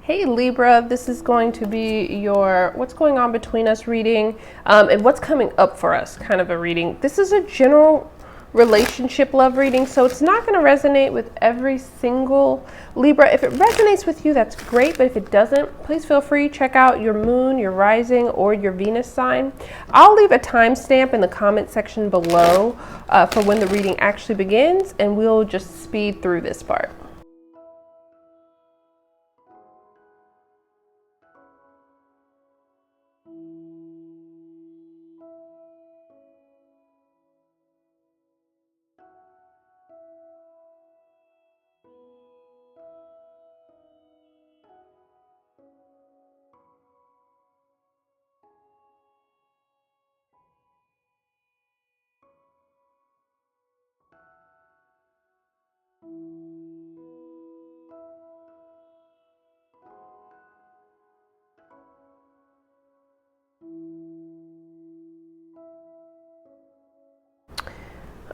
Hey Libra, this is going to be your what's going on between us reading and what's coming up for us kind of a reading. This is a general relationship love reading, so it's not going to resonate with every single Libra. If it resonates with you, that's great, but if it doesn't, please feel free to check out your moon, your rising, or your Venus sign. I'll leave a timestamp in the comment section below for when the reading actually begins, and we'll just speed through this part.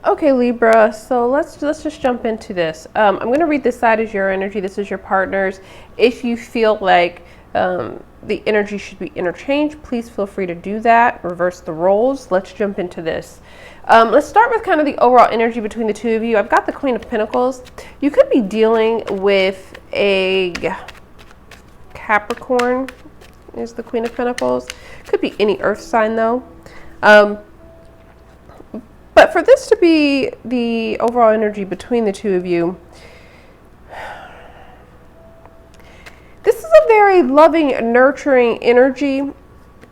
Okay, Libra, so let's just jump into this. I'm going to read this side as your energy. This is your partner's. If you feel like the energy should be interchanged, please feel free to do that. Reverse the roles. Let's jump into this. Let's start with kind of the overall energy between the two of you. I've got the Queen of Pentacles. You could be dealing with a Capricorn, is the Queen of Pentacles. Could be any earth sign though. But for this to be the overall energy between the two of you, this is a very loving, nurturing energy,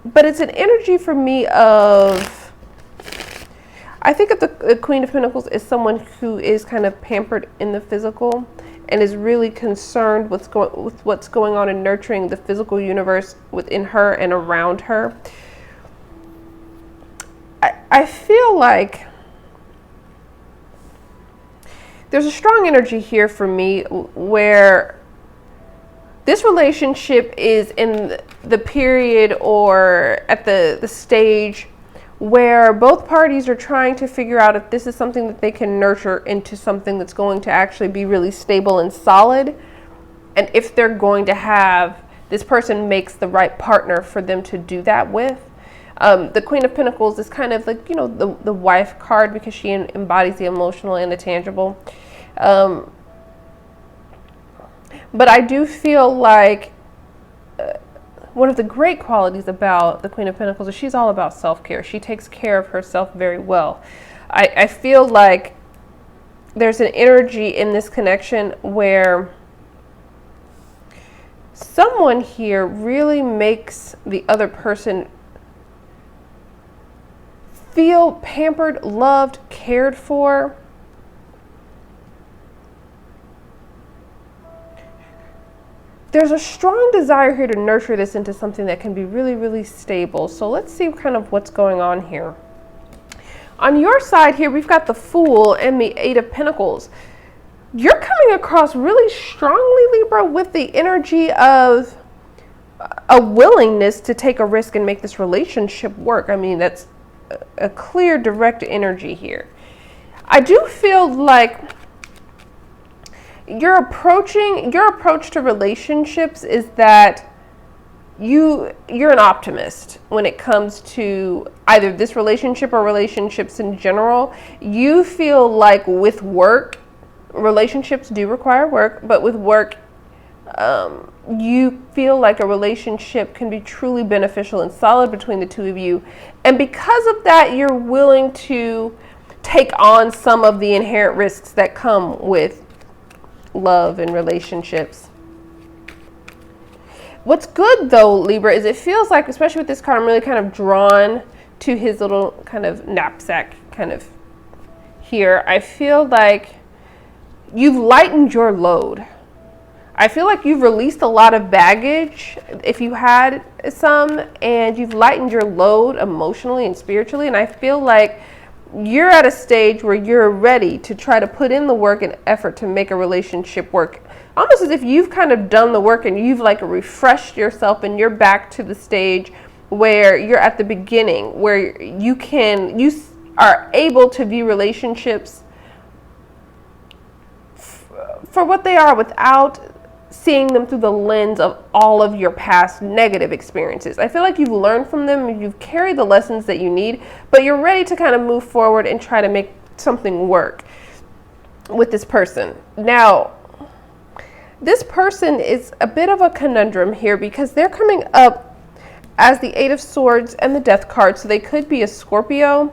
but it's an energy for me of, I think of the Queen of Pentacles as someone who is kind of pampered in the physical and is really concerned with what's going on and nurturing the physical universe within her and around her. I feel like there's a strong energy here for me where this relationship is in the period or at the stage where both parties are trying to figure out if this is something that they can nurture into something that's going to actually be really stable and solid, and if they're going to have this person makes the right partner for them to do that with. The Queen of Pentacles is kind of like, you know, the wife card because she embodies the emotional and the tangible. But I do feel like one of the great qualities about the Queen of Pentacles is she's all about self-care. She takes care of herself very well. I feel like there's an energy in this connection where someone here really makes the other person feel pampered, loved, cared for. There's a strong desire here to nurture this into something that can be really, really stable. So let's see kind of what's going on here. On your side here, we've got the Fool and the Eight of Pentacles. You're coming across really strongly, Libra, with the energy of a willingness to take a risk and make this relationship work. I mean, that's a clear, direct energy here. I do feel like your approach to relationships is that you're an optimist when it comes to either this relationship or relationships in general. You feel like with work, relationships do require work, but with work, you feel like a relationship can be truly beneficial and solid between the two of you. And because of that, you're willing to take on some of the inherent risks that come with love and relationships. What's good though, Libra, is it feels like, especially with this card, I'm really kind of drawn to his little kind of knapsack kind of here. I feel like you've lightened your load. I feel like you've released a lot of baggage, if you had some, and you've lightened your load emotionally and spiritually. And I feel like you're at a stage where you're ready to try to put in the work and effort to make a relationship work. Almost as if you've kind of done the work and you've like refreshed yourself and you're back to the stage where you're at the beginning, where you are able to view relationships for what they are without seeing them through the lens of all of your past negative experiences. I feel like you've learned from them, you've carried the lessons that you need, but you're ready to kind of move forward and try to make something work with this person. Now, this person is a bit of a conundrum here because they're coming up as the Eight of Swords and the Death card, so they could be a Scorpio.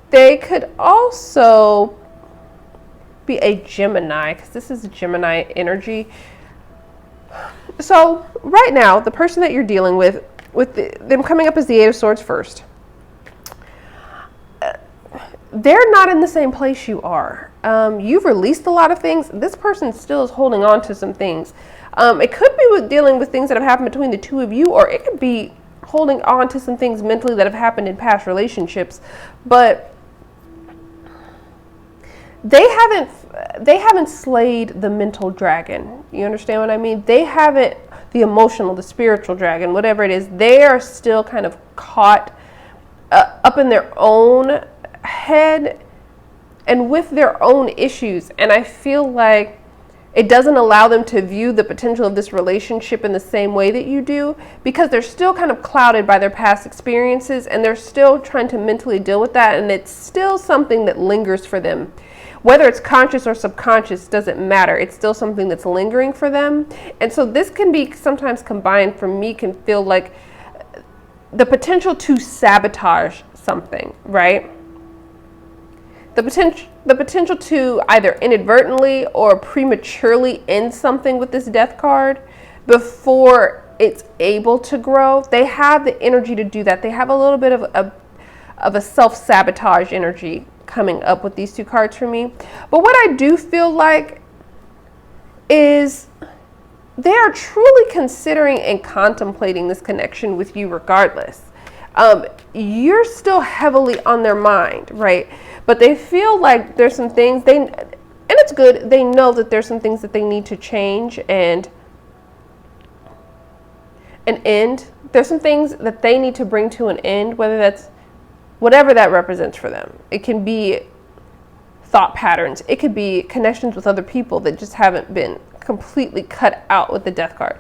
They could also be a Gemini, because this is Gemini energy. So right now, the person that you're dealing with them coming up as the Eight of Swords first, they're not in the same place you are. You've released a lot of things. This person still is holding on to some things. It could be dealing with things that have happened between the two of you, or it could be holding on to some things mentally that have happened in past relationships. But they haven't slayed the mental dragon. You understand what I mean? They haven't, the emotional, the spiritual dragon, whatever it is. They are still kind of caught up in their own head and with their own issues. And I feel like it doesn't allow them to view the potential of this relationship in the same way that you do, because they're still kind of clouded by their past experiences, and they're still trying to mentally deal with that. And it's still something that lingers for them. Whether it's conscious or subconscious doesn't matter. It's still something that's lingering for them. And so this can be sometimes combined, for me, can feel like the potential to sabotage something, right? The potential to either inadvertently or prematurely end something with this Death card before it's able to grow. They have the energy to do that. They have a little bit of a self-sabotage energy coming up with these two cards for me. But what I do feel like is they are truly considering and contemplating this connection with you regardless. You're still heavily on their mind, right? But they feel like there's some things and it's good, they know that there's some things that they need to change and end. There's some things that they need to bring to an end, whatever that represents for them. It can be thought patterns. It could be connections with other people that just haven't been completely cut out with the Death card.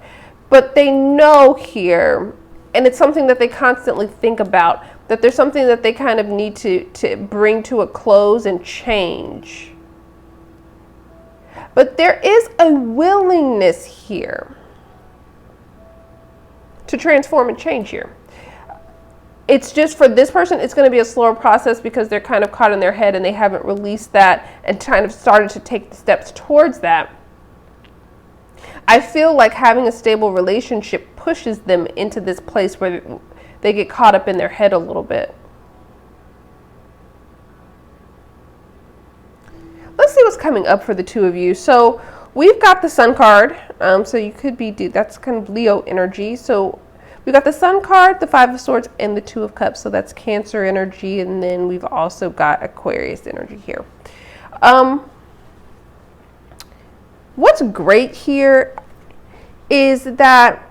But they know here, and it's something that they constantly think about, that there's something that they kind of need to bring to a close and change. But there is a willingness here to transform and change here. It's just for this person, it's going to be a slower process because they're kind of caught in their head and they haven't released that and kind of started to take the steps towards that. I feel like having a stable relationship pushes them into this place where they get caught up in their head a little bit. Let's see what's coming up for the two of you. So we've got the Sun card. So you could be, that's kind of Leo energy. So we've got the Sun card, the Five of Swords, and the Two of Cups. So that's Cancer energy. And then we've also got Aquarius energy here. What's great here is that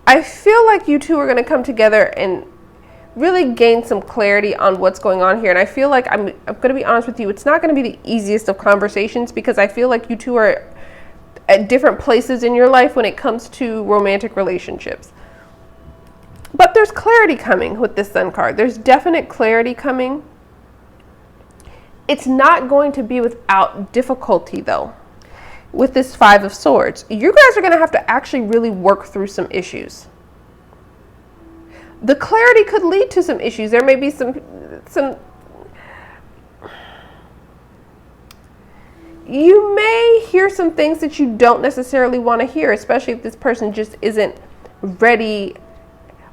I feel like you two are going to come together and really gain some clarity on what's going on here. And I feel like I'm going to be honest with you, it's not going to be the easiest of conversations because I feel like you two are at different places in your life when it comes to romantic relationships. But there's clarity coming with this Sun card. There's definite clarity coming. It's not going to be without difficulty though. With this Five of Swords, you guys are going to have to actually really work through some issues. The clarity could lead to some issues. There may be some you may hear some things that you don't necessarily want to hear, especially if this person just isn't ready,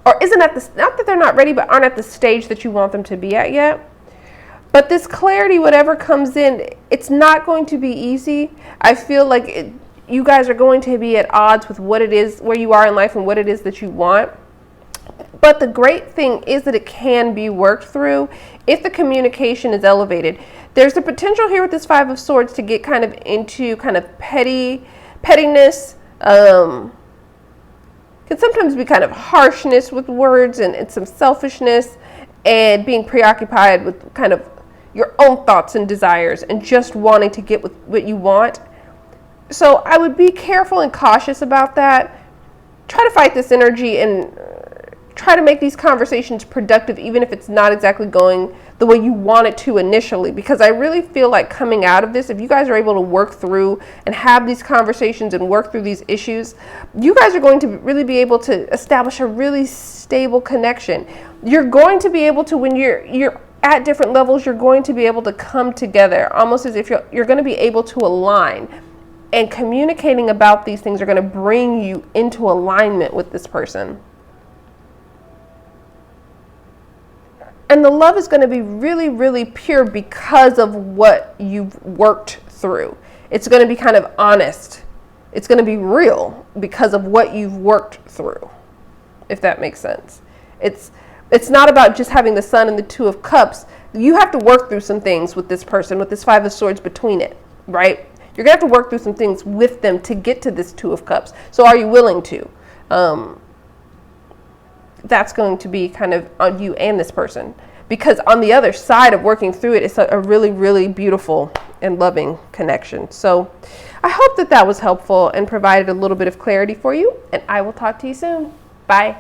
or isn't at the, not that they're not ready, but aren't at the stage that you want them to be at yet. But this clarity, whatever comes in, it's not going to be easy. I feel like you guys are going to be at odds with what it is, where you are in life and what it is that you want. But the great thing is that it can be worked through if the communication is elevated. There's the potential here with this Five of Swords to get kind of into kind of pettiness. Can sometimes be kind of harshness with words and some selfishness and being preoccupied with kind of your own thoughts and desires and just wanting to get with what you want. So I would be careful and cautious about that. Try to fight this energy and try to make these conversations productive, even if it's not exactly going the way you want it to initially, because I really feel like coming out of this, if you guys are able to work through and have these conversations and work through these issues, you guys are going to really be able to establish a really stable connection. You're going to be able to, when you're at different levels, you're going to be able to come together, almost as if you're going to be able to align. And communicating about these things are going to bring you into alignment with this person. And the love is going to be really, really pure because of what you've worked through. It's going to be kind of honest. It's going to be real because of what you've worked through, if that makes sense. It's not about just having the Sun and the Two of Cups. You have to work through some things with this person, with this Five of Swords between it, right? You're going to have to work through some things with them to get to this Two of Cups. So are you willing to? That's going to be kind of on you and this person. Because on the other side of working through it, it's a really, really beautiful and loving connection. So I hope that was helpful and provided a little bit of clarity for you. And I will talk to you soon. Bye.